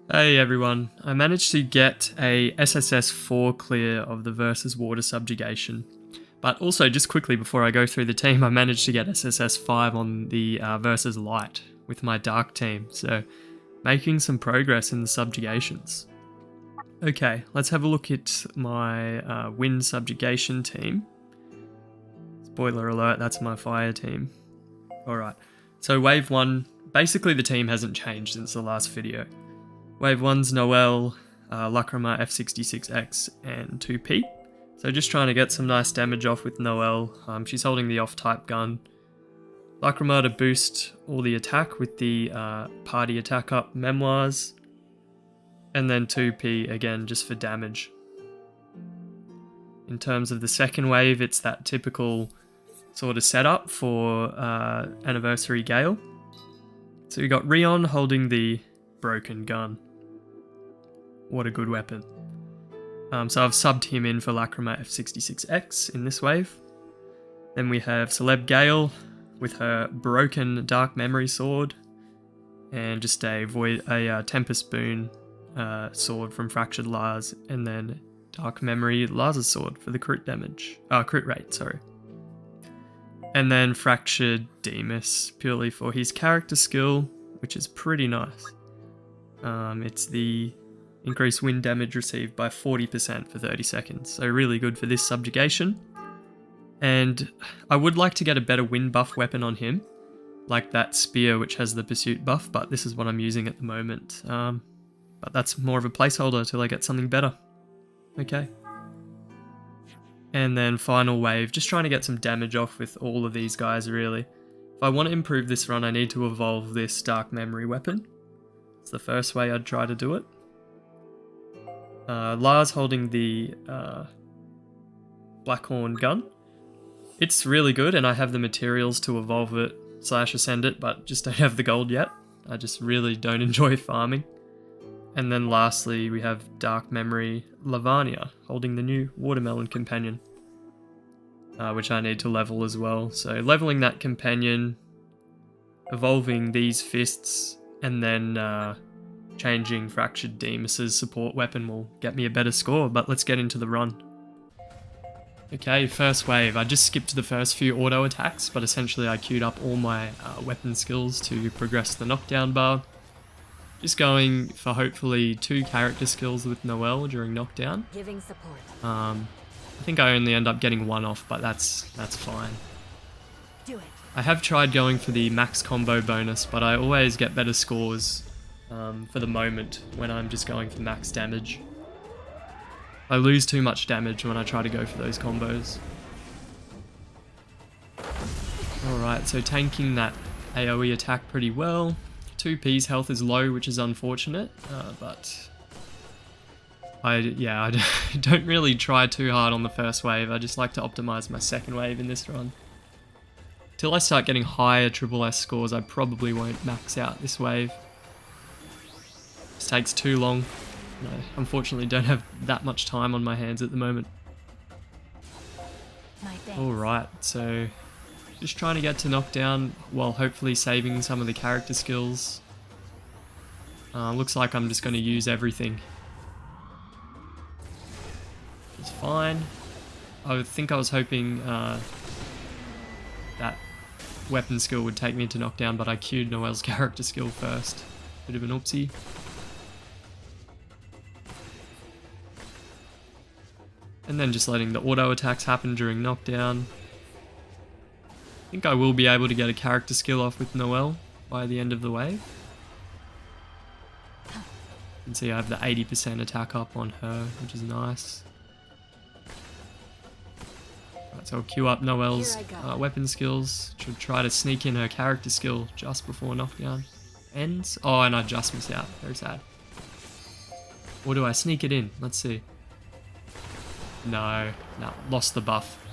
Hey everyone, I managed to get a SSS4 clear of the versus water subjugation. But also, just quickly before I go through the team, I managed to get SSS5 on the versus light with my dark team, so making some progress in the subjugations. Okay, let's have a look at my wind subjugation team. Spoiler alert, that's my fire team. Alright, so wave 1, basically the team hasn't changed since the last video. Wave 1's Noelle, Lacrima F66X and 2P. So just trying to get some nice damage off with Noelle. She's holding the off-type gun. Lacrima to boost all the attack with the party attack up memoirs. And then 2P again just for damage. In terms of the second wave, it's that typical sort of setup for Anniversary Gale. So we got Rion holding the broken gun. What a good weapon. So I've subbed him in for Lacrima F66X in this wave. Then we have Celeb Gale with her broken Dark Memory sword and just a Tempest Boon sword from Fractured Lars, and then Dark Memory Lars' sword for the crit rate, sorry. And then Fractured Demus purely for his character skill, which is pretty nice. It's the increased wind damage received by 40% for 30 seconds, so really good for this subjugation. And I would like to get a better wind buff weapon on him, like that spear which has the pursuit buff, but this is what I'm using at the moment. But that's more of a placeholder till I get something better. Okay. And then final wave, just trying to get some damage off with all of these guys really. If I want to improve this run, I need to evolve this Dark Memory weapon. It's the first way I'd try to do it. Lars holding the Blackhorn gun. It's really good and I have the materials to evolve it / ascend it, but just don't have the gold yet. I just really don't enjoy farming. And then lastly we have Dark Memory Lavania holding the new Watermelon Companion, which I need to level as well. So leveling that companion, evolving these fists, and then changing Fractured Demus's support weapon will get me a better score, but let's get into the run. Okay, first wave. I just skipped the first few auto attacks, but essentially I queued up all my weapon skills to progress the knockdown bar. Just going for hopefully 2 character skills with Noelle during knockdown. Giving support. I think I only end up getting 1 off, but that's fine. Do it. I have tried going for the max combo bonus, but I always get better scores for the moment when I'm just going for max damage. I lose too much damage when I try to go for those combos. Alright, so tanking that AoE attack pretty well. 2P's health is low, which is unfortunate, but I don't really try too hard on the first wave. I just like to optimize my second wave in this run. Till I start getting higher SSS scores, I probably won't max out this wave. This takes too long. I unfortunately don't have that much time on my hands at the moment. Alright, so just trying to get to knockdown while hopefully saving some of the character skills. Looks like I'm just going to use everything. It's fine. I think I was hoping that weapon skill would take me to knockdown, but I queued Noelle's character skill first. Bit of an oopsie. And then just letting the auto attacks happen during knockdown. I think I will be able to get a character skill off with Noelle by the end of the wave. You can see I have the 80% attack up on her, which is nice. Right, so I'll queue up Noelle's weapon skills. Should try to sneak in her character skill just before knockdown ends. Oh, and I just missed out. Very sad. Or do I sneak it in? Let's see. No, lost the buff.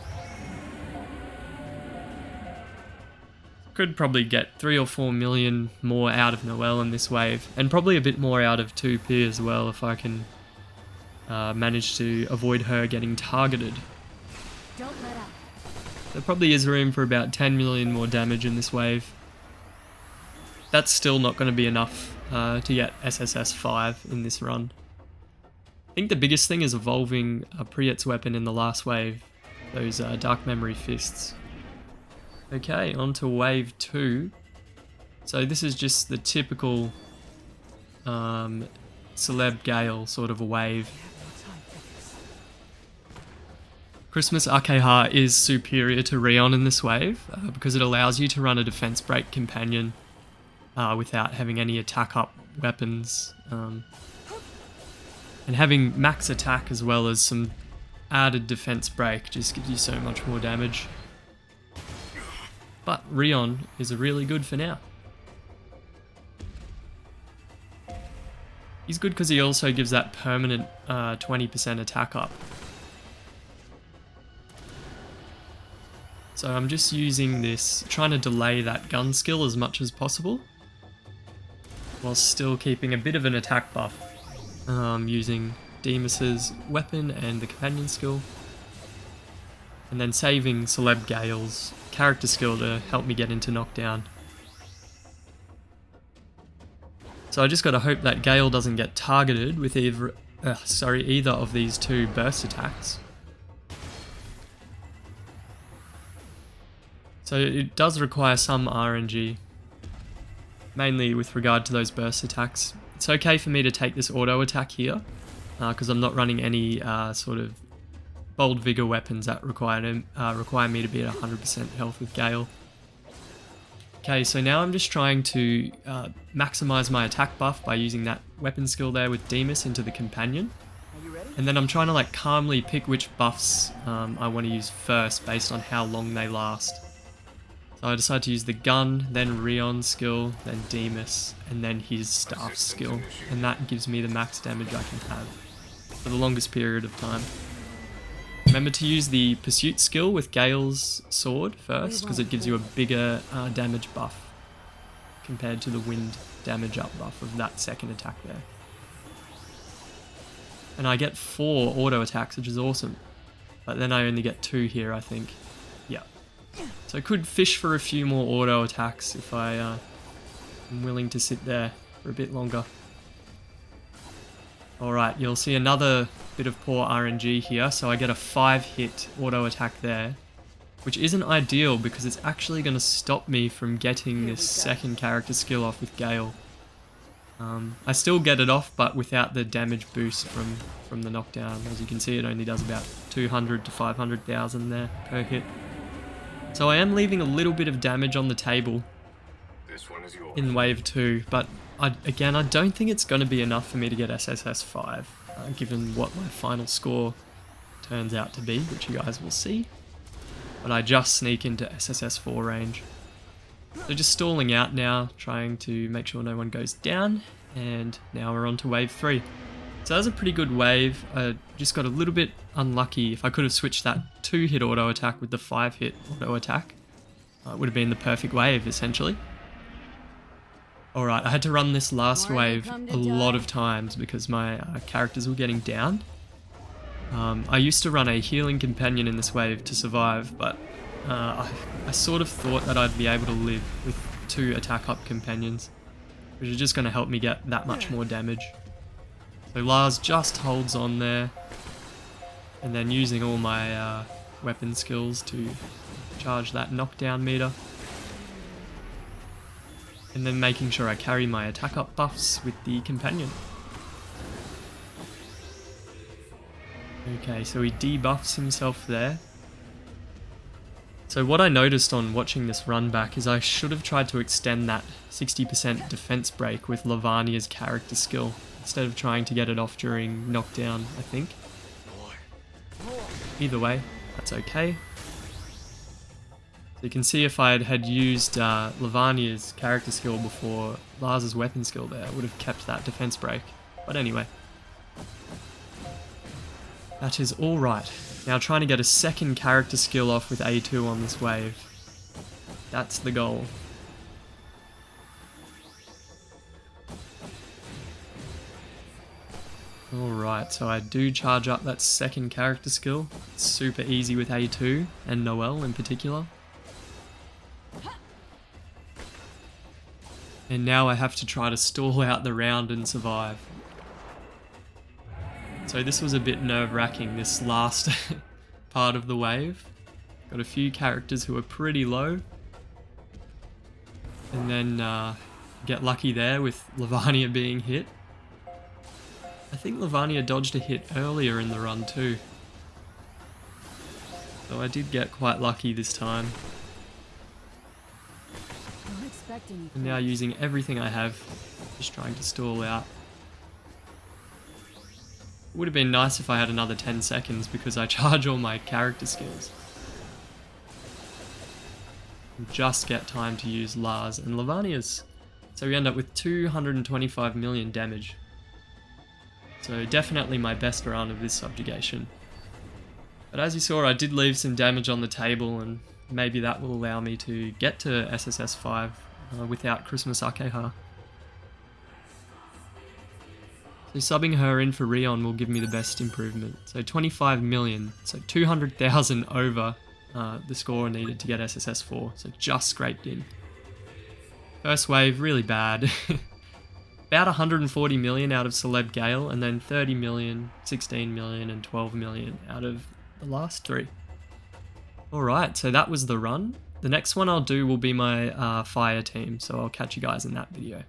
Could probably get 3 or 4 million more out of Noelle in this wave, and probably a bit more out of 2P as well if I can manage to avoid her getting targeted. Don't let up. There probably is room for about 10 million more damage in this wave. That's still not going to be enough to get SSS4 in this run. I think the biggest thing is evolving Priyet's weapon in the last wave, those Dark Memory Fists. Okay, on to wave 2. So this is just the typical Celeb Gale sort of a wave. Christmas Akeha is superior to Rion in this wave because it allows you to run a defense break companion without having any attack up weapons. And having max attack as well as some added defense break just gives you so much more damage. But Rion is really good for now. He's good because he also gives that permanent 20% attack up. So I'm just using this, trying to delay that gun skill as much as possible, while still keeping a bit of an attack buff, using Demus's weapon and the companion skill, and then saving Celeb Gale's character skill to help me get into knockdown. So I just gotta hope that Gale doesn't get targeted with either of these two burst attacks. So it does require some RNG, mainly with regard to those burst attacks. It's okay for me to take this auto attack here, because I'm not running any sort of bold vigor weapons that require me to be at 100% health with Gale. Okay, so now I'm just trying to maximize my attack buff by using that weapon skill there with Demus into the companion. And then I'm trying to like calmly pick which buffs I want to use first based on how long they last. So I decide to use the gun, then Rion's skill, then Demus, and then his staff skill. And that gives me the max damage I can have for the longest period of time. Remember to use the pursuit skill with Gale's sword first, because it gives you a bigger damage buff compared to the wind damage up buff of that second attack there. And I get 4 auto attacks, which is awesome. But then I only get 2 here, I think. Yeah. So I could fish for a few more auto attacks if I am willing to sit there for a bit longer. Alright, you'll see another bit of poor RNG here, so I get a 5-hit auto attack there, which isn't ideal because it's actually going to stop me from getting this second character skill off with Gale. I still get it off, but without the damage boost from the knockdown. As you can see, it only does about 200 to 500,000 there per hit. So I am leaving a little bit of damage on the table in wave 2, but again, I don't think it's going to be enough for me to get SSS4, given what my final score turns out to be, which you guys will see. But I just sneak into SSS4 range. So just stalling out now, trying to make sure no one goes down, and now we're on to wave 3. So that was a pretty good wave. I just got a little bit unlucky. If I could have switched that 2-hit auto attack with the 5-hit auto attack, it would have been the perfect wave, essentially. Alright, I had to run this last wave a lot of times because my characters were getting down. I used to run a healing companion in this wave to survive, but I sort of thought that I'd be able to live with 2 attack up companions, which is just going to help me get that much more damage. So Lars just holds on there, and then using all my weapon skills to charge that knockdown meter. And then making sure I carry my attack up buffs with the companion. Okay, so he debuffs himself there. So what I noticed on watching this run back is I should have tried to extend that 60% defense break with Lavania's character skill, instead of trying to get it off during knockdown, I think. Either way, that's okay. So you can see if I had used Lavania's character skill before Lars's weapon skill there, I would have kept that defense break. But anyway. That is alright. Now trying to get a second character skill off with A2 on this wave. That's the goal. Alright, so I do charge up that second character skill. It's super easy with A2, and Noelle in particular. And now I have to try to stall out the round and survive. So this was a bit nerve-wracking, this last part of the wave. Got a few characters who are pretty low. And then get lucky there with Lavania being hit. I think Lavania dodged a hit earlier in the run too. So I did get quite lucky this time. Don't expect anything. And now using everything I have, just trying to stall out. It would have been nice if I had another 10 seconds because I charge all my character skills. And just get time to use Lars and Lavania's. So we end up with 225 million damage. So definitely my best round of this subjugation. But as you saw, I did leave some damage on the table, and maybe that will allow me to get to SSS4 without Christmas Akeha. So subbing her in for Rion will give me the best improvement. So 25 million, so 200,000 over the score needed to get SSS4, so just scraped in. First wave, really bad. About 140 million out of Celeb Gale, and then 30 million, 16 million, and 12 million out of the last three. Alright, so that was the run. The next one I'll do will be my fire team, so I'll catch you guys in that video.